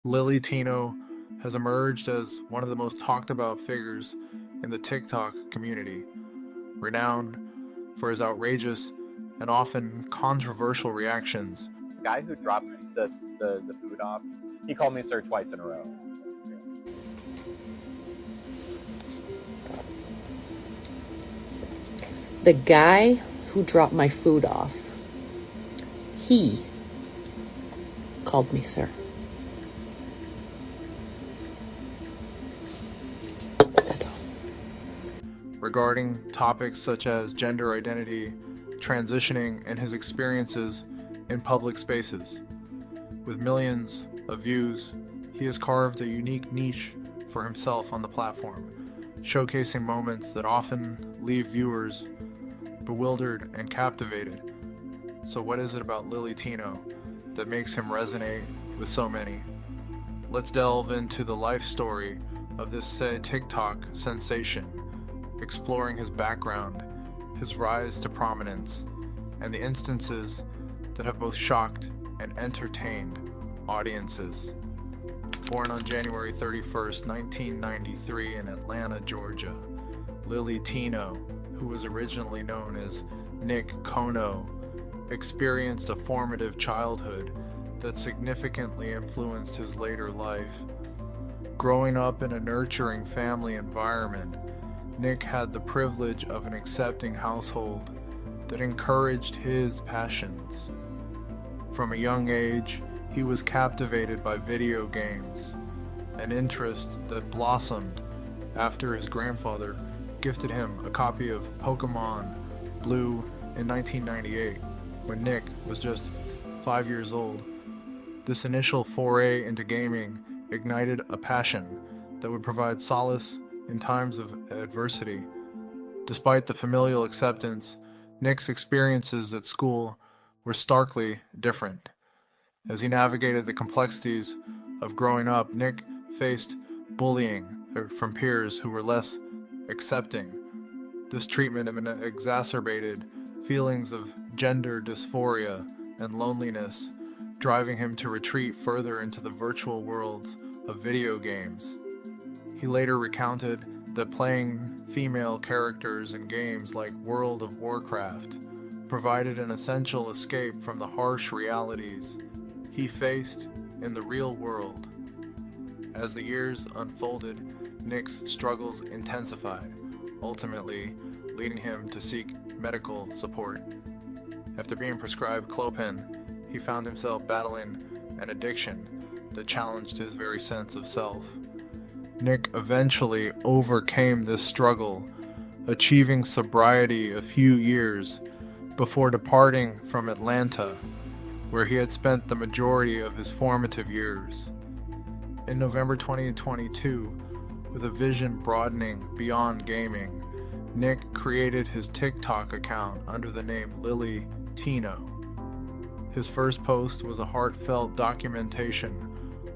LillyTino has emerged as one of the most talked about figures in the TikTok community, renowned for his outrageous and often controversial reactions. The guy who dropped the food off, he called me sir twice in a row. The guy who dropped my food off, he called me sir. That's all. Regarding topics such as gender identity, transitioning, and his experiences in public spaces. With millions of views, he has carved a unique niche for himself on the platform, showcasing moments that often leave viewers bewildered and captivated. So what is it about LillyTino that makes him resonate with so many? Let's delve into the life story of this TikTok sensation, exploring his background, his rise to prominence, and the instances that have both shocked and entertained audiences. Born on January 31st, 1993 in Atlanta, Georgia, LillyTino, who was originally known as Nick Kono, experienced a formative childhood that significantly influenced his later life. Growing up in a nurturing family environment, Nick had the privilege of an accepting household that encouraged his passions. From a young age, he was captivated by video games, an interest that blossomed after his grandfather gifted him a copy of Pokemon Blue in 1998 when Nick was just 5 years old. This initial foray into gaming ignited a passion that would provide solace in times of adversity. Despite the familial acceptance, Nick's experiences at school were starkly different. As he navigated the complexities of growing up, Nick faced bullying from peers who were less accepting. This treatment exacerbated feelings of gender dysphoria and loneliness, driving him to retreat further into the virtual worlds of video games. He later recounted that playing female characters in games like World of Warcraft provided an essential escape from the harsh realities he faced in the real world. As the years unfolded, Nick's struggles intensified, ultimately leading him to seek medical support. After being prescribed Clopin, he found himself battling an addiction that challenged his very sense of self. Nick eventually overcame this struggle, achieving sobriety a few years before departing from Atlanta, where he had spent the majority of his formative years. In November 2022, with a vision broadening beyond gaming, Nick created his TikTok account under the name LillyTino. His first post was a heartfelt documentation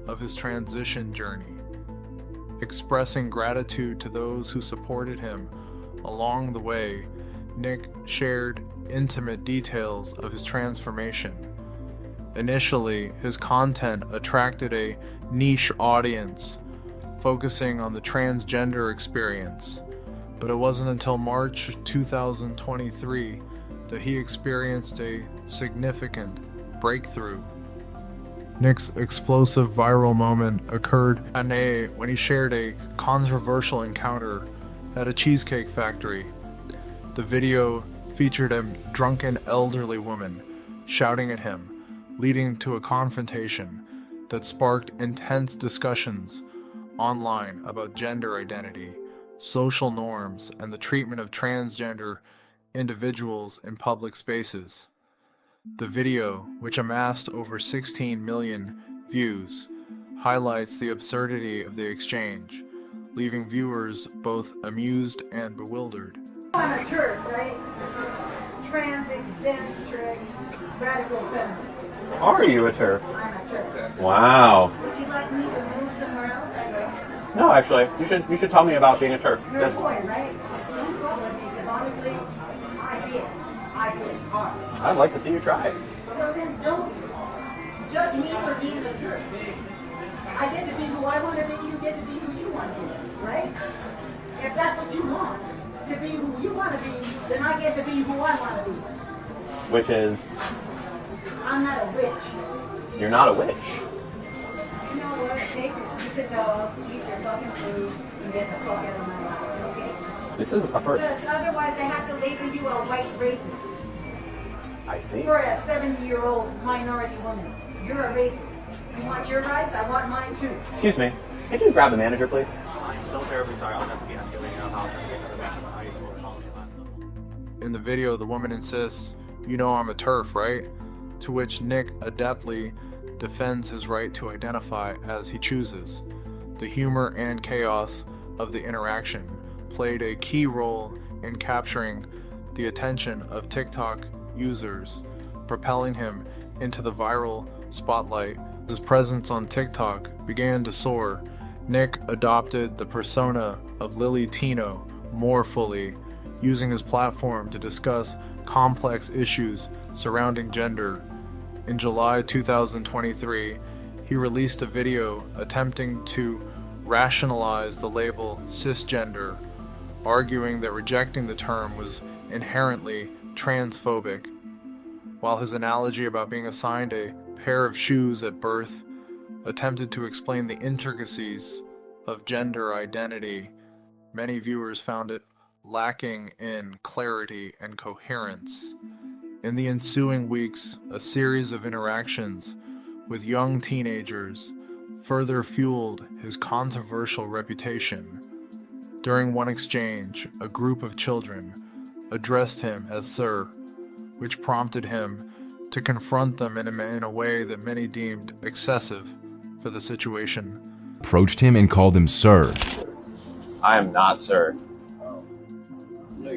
of his transition journey, expressing gratitude to those who supported him along the way. Nick shared intimate details of his transformation. Initially, his content attracted a niche audience, focusing on the transgender experience, but it wasn't until March 2023 that he experienced a significant breakthrough. Nick's explosive viral moment occurred when he shared a controversial encounter at a Cheesecake Factory. The video featured a drunken elderly woman shouting at him, leading to a confrontation that sparked intense discussions online about gender identity, social norms, and the treatment of transgender individuals in public spaces. The video, which amassed over 16 million views, highlights the absurdity of the exchange, leaving viewers both amused and bewildered. I'm a TERF, right? Trans-eccentric radical feminist. Are you a TERF? I'm a TERF. Wow. Would you like me to move somewhere else? I go. No, actually, you should tell me about being a TERF. You're a boy, right? Don't fuck with me, because honestly, I did hard. I'd like to see you try it. Well then, don't judge me for being a TERF. I get to be who I want to be, you get to be who you want to be, right? If that's what you want, to be who you want to be, then I get to be who I want to be. Which is, I'm not a witch. you're not a witch. You know what? Take your stupid dog, eat your fucking food, and get the fuck out of my life, okay? This is a first. Because otherwise I have to label you a white racist. I see. You're a 70-year-old minority woman. You're a racist. You want your rights? I want mine too. Excuse me. Can you just grab the manager, please? I'm so terribly sorry. I'll have to be escalating now. I'll have to get information about how you do it. In the video, the woman insists, "You know I'm a TERF, right?" To which Nick adeptly defends his right to identify as he chooses. The humor and chaos of the interaction played a key role in capturing the attention of TikTok users, propelling him into the viral spotlight. His presence on TikTok began to soar. Nick adopted the persona of LillyTino more fully, using his platform to discuss complex issues surrounding gender. In July 2023, he released a video attempting to rationalize the label cisgender, arguing that rejecting the term was inherently transphobic. While his analogy about being assigned a pair of shoes at birth attempted to explain the intricacies of gender identity, many viewers found it lacking in clarity and coherence. In the ensuing weeks, a series of interactions with young teenagers further fueled his controversial reputation. During one exchange, a group of children addressed him as Sir, which prompted him to confront them in a way that many deemed excessive for the situation. Approached him and called him Sir. I am not, sir. Do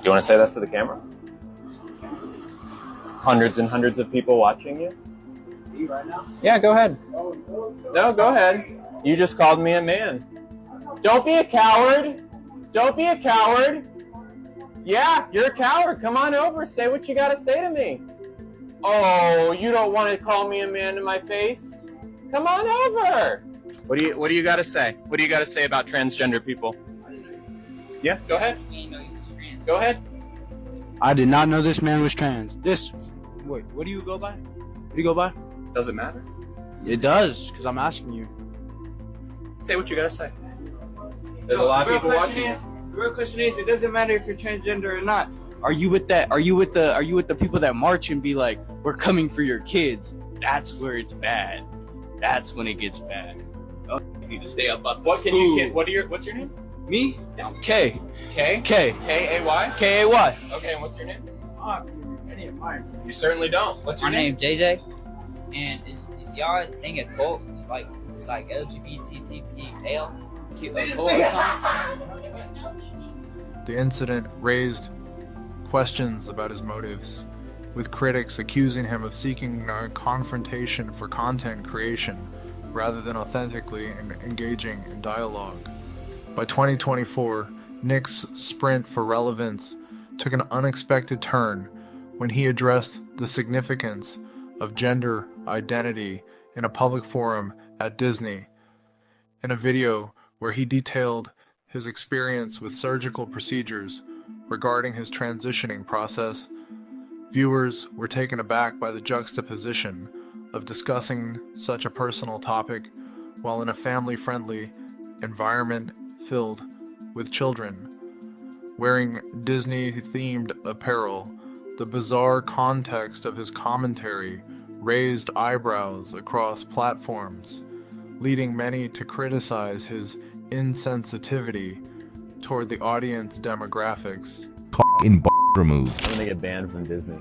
you want to say that to the camera? Hundreds and hundreds of people watching you? You right now? Yeah, go ahead. No, go ahead. You just called me a man. Don't be a coward. Don't be a coward. Yeah, you're a coward. Come on over. Say what you got to say to me. Oh, you don't want to call me a man to my face? Come on over. What do you got to say? What do you got to say about transgender people? Yeah, go ahead. Go ahead. I did not know this man was trans. Wait, what do you go by? What do you go by? Does it matter? It does, because I'm asking you. Say what you got to say. There's a lot of people watching you. The real question is, it doesn't matter if you're transgender or not. Are you with that? Are you with the people that march and be like, we're coming for your kids? That's where it's bad. That's when it gets bad. Oh, you need to stay up on What can you get? What's your name? Me? K. K? K. K-A-Y? K-A-Y. Okay, and what's your name? Any of mine. You certainly don't. What's your My name? name's JJ, and is y'all thing a cult? It's like LGBTTL a cult or something? The incident raised questions about his motives, with critics accusing him of seeking a confrontation for content creation rather than authentically engaging in dialogue. By 2024, Nick's sprint for relevance took an unexpected turn when he addressed the significance of gender identity in a public forum at Disney. In a video where he detailed his experience with surgical procedures regarding his transitioning process, viewers were taken aback by the juxtaposition of discussing such a personal topic while in a family-friendly environment filled with children. Wearing Disney-themed apparel, the bizarre context of his commentary raised eyebrows across platforms, leading many to criticize his insensitivity toward the audience demographics. In removed. I'm gonna get banned from Disney.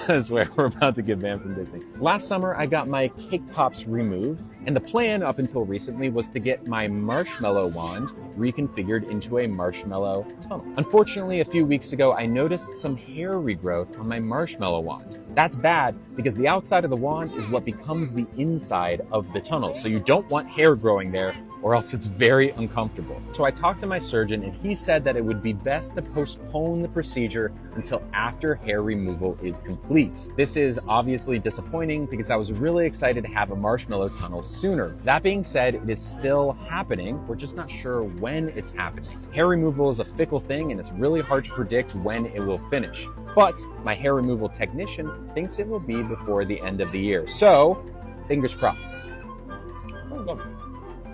I swear, we're about to get banned from Disney. Last summer, I got my cake pops removed, and the plan up until recently was to get my marshmallow wand reconfigured into a marshmallow tunnel. Unfortunately, a few weeks ago, I noticed some hair regrowth on my marshmallow wand. That's bad because the outside of the wand is what becomes the inside of the tunnel. So you don't want hair growing there or else it's very uncomfortable. So I talked to my surgeon and he said that it would be best to postpone the procedure until after hair removal is complete. This is obviously disappointing because I was really excited to have a marshmallow tunnel sooner. That being said, it is still happening. We're just not sure when it's happening. Hair removal is a fickle thing and it's really hard to predict when it will finish. But my hair removal technician thinks it will be before the end of the year. So, fingers crossed.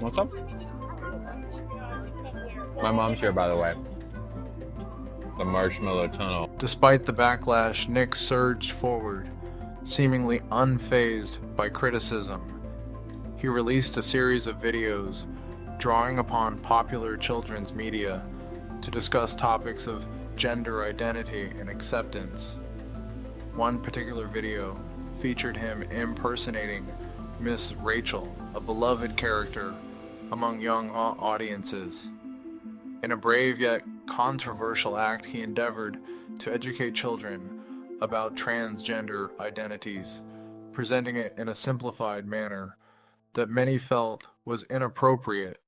Want some? My mom's here, by the way. The marshmallow tunnel. Despite the backlash, Nick surged forward, seemingly unfazed by criticism. He released a series of videos drawing upon popular children's media to discuss topics of gender identity and acceptance. One particular video featured him impersonating Miss Rachel, a beloved character among young audiences. In a brave yet controversial act, he endeavored to educate children about transgender identities, presenting it in a simplified manner that many felt was inappropriate.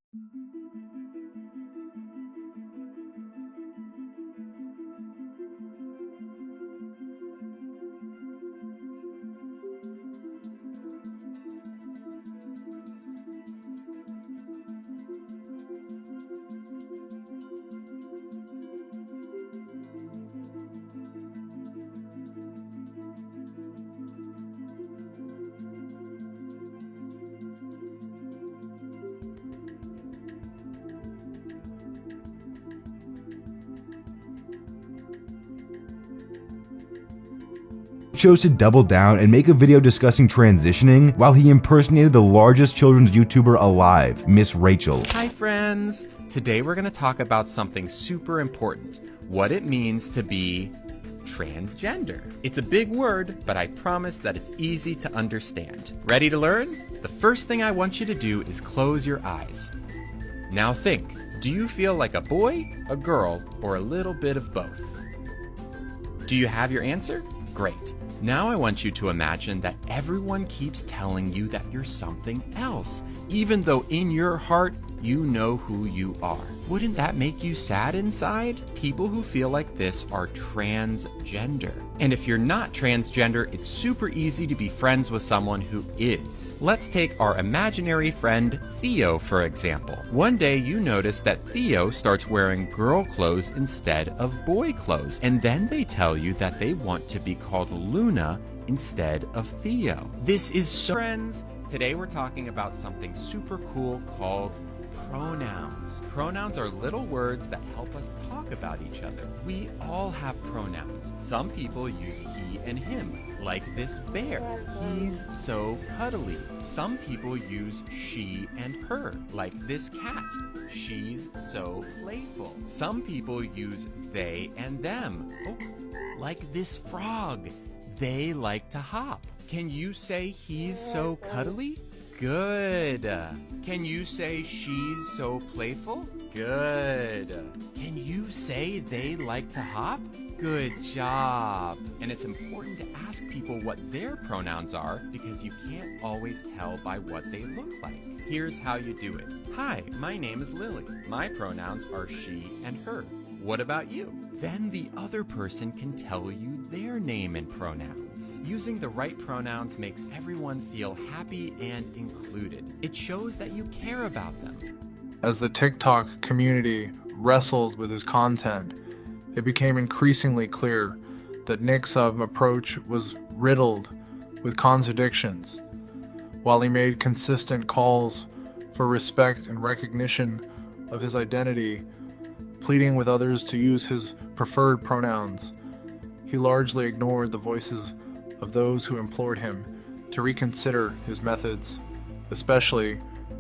Chose to double down and make a video discussing transitioning while he impersonated the largest children's YouTuber alive, Miss Rachel. Hi friends! Today we're going to talk about something super important, what it means to be transgender. It's a big word, but I promise that it's easy to understand. Ready to learn? The first thing I want you to do is close your eyes. Now think, do you feel like a boy, a girl, or a little bit of both? Do you have your answer? Great. Now I want you to imagine that everyone keeps telling you that you're something else, even though in your heart you know who you are. Wouldn't that make you sad inside? People who feel like this are transgender. And if you're not transgender, it's super easy to be friends with someone who is. Let's take our imaginary friend Theo, for example. One day you notice that Theo starts wearing girl clothes instead of boy clothes, and then they tell you that they want to be called Luna instead of Theo. This is so... Friends, today we're talking about something super cool called pronouns. Pronouns are little words that help us talk about each other. We all have pronouns. Some people use he and him, like this bear. He's so cuddly. Some people use she and her, like this cat. She's so playful. Some people use they and them. Oh, like this frog. They like to hop. Can you say he's so cuddly? Good. Can you say she's so playful? Good. Can you say they like to hop? Good job. And it's important to ask people what their pronouns are because you can't always tell by what they look like. Here's how you do it. Hi, my name is Lily. My pronouns are she and her. What about you? Then the other person can tell you their name and pronouns. Using the right pronouns makes everyone feel happy and included. It shows that you care about them. As the TikTok community wrestled with his content, it became increasingly clear that Nick's approach was riddled with contradictions. While he made consistent calls for respect and recognition of his identity, pleading with others to use his preferred pronouns, he largely ignored the voices of those who implored him to reconsider his methods, especially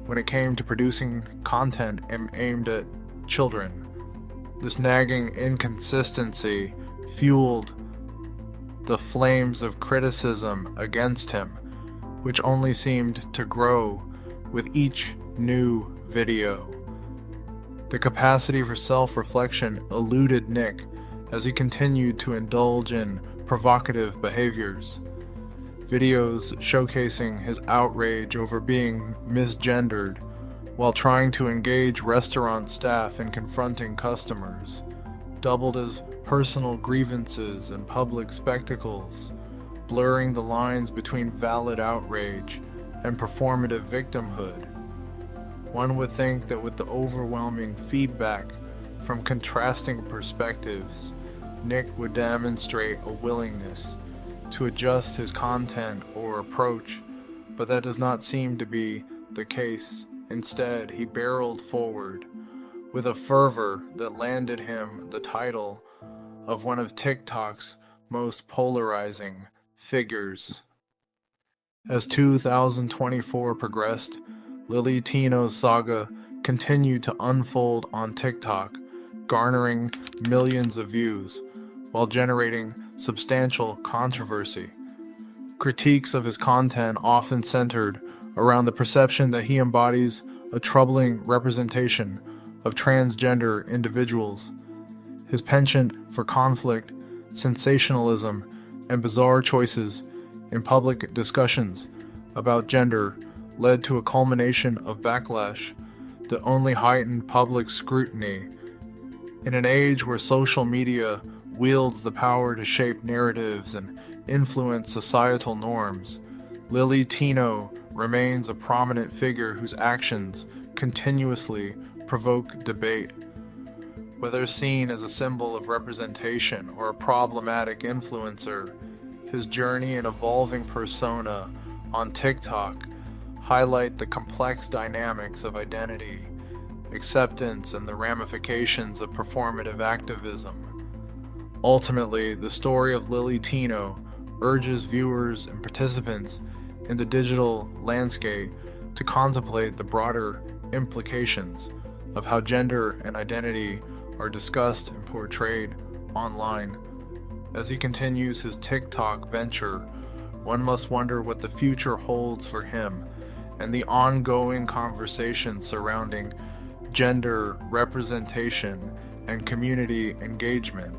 when it came to producing content aimed at children. This nagging inconsistency fueled the flames of criticism against him, which only seemed to grow with each new video. The capacity for self-reflection eluded Nick as he continued to indulge in provocative behaviors. Videos showcasing his outrage over being misgendered while trying to engage restaurant staff in confronting customers, doubled as personal grievances and public spectacles, blurring the lines between valid outrage and performative victimhood. One would think that with the overwhelming feedback from contrasting perspectives, Nick would demonstrate a willingness to adjust his content or approach, but that does not seem to be the case. Instead, he barreled forward with a fervor that landed him the title of one of TikTok's most polarizing figures. As 2024 progressed, LillyTino's saga continued to unfold on TikTok, garnering millions of views while generating substantial controversy. Critiques of his content often centered around the perception that he embodies a troubling representation of transgender individuals. His penchant for conflict, sensationalism, and bizarre choices in public discussions about gender led to a culmination of backlash that only heightened public scrutiny. In an age where social media wields the power to shape narratives and influence societal norms, LillyTino remains a prominent figure whose actions continuously provoke debate. Whether seen as a symbol of representation or a problematic influencer, his journey and evolving persona on TikTok highlight the complex dynamics of identity, acceptance, and the ramifications of performative activism. Ultimately, the story of LillyTino urges viewers and participants in the digital landscape to contemplate the broader implications of how gender and identity are discussed and portrayed online. As he continues his TikTok venture, one must wonder what the future holds for him and the ongoing conversation surrounding gender representation and community engagement.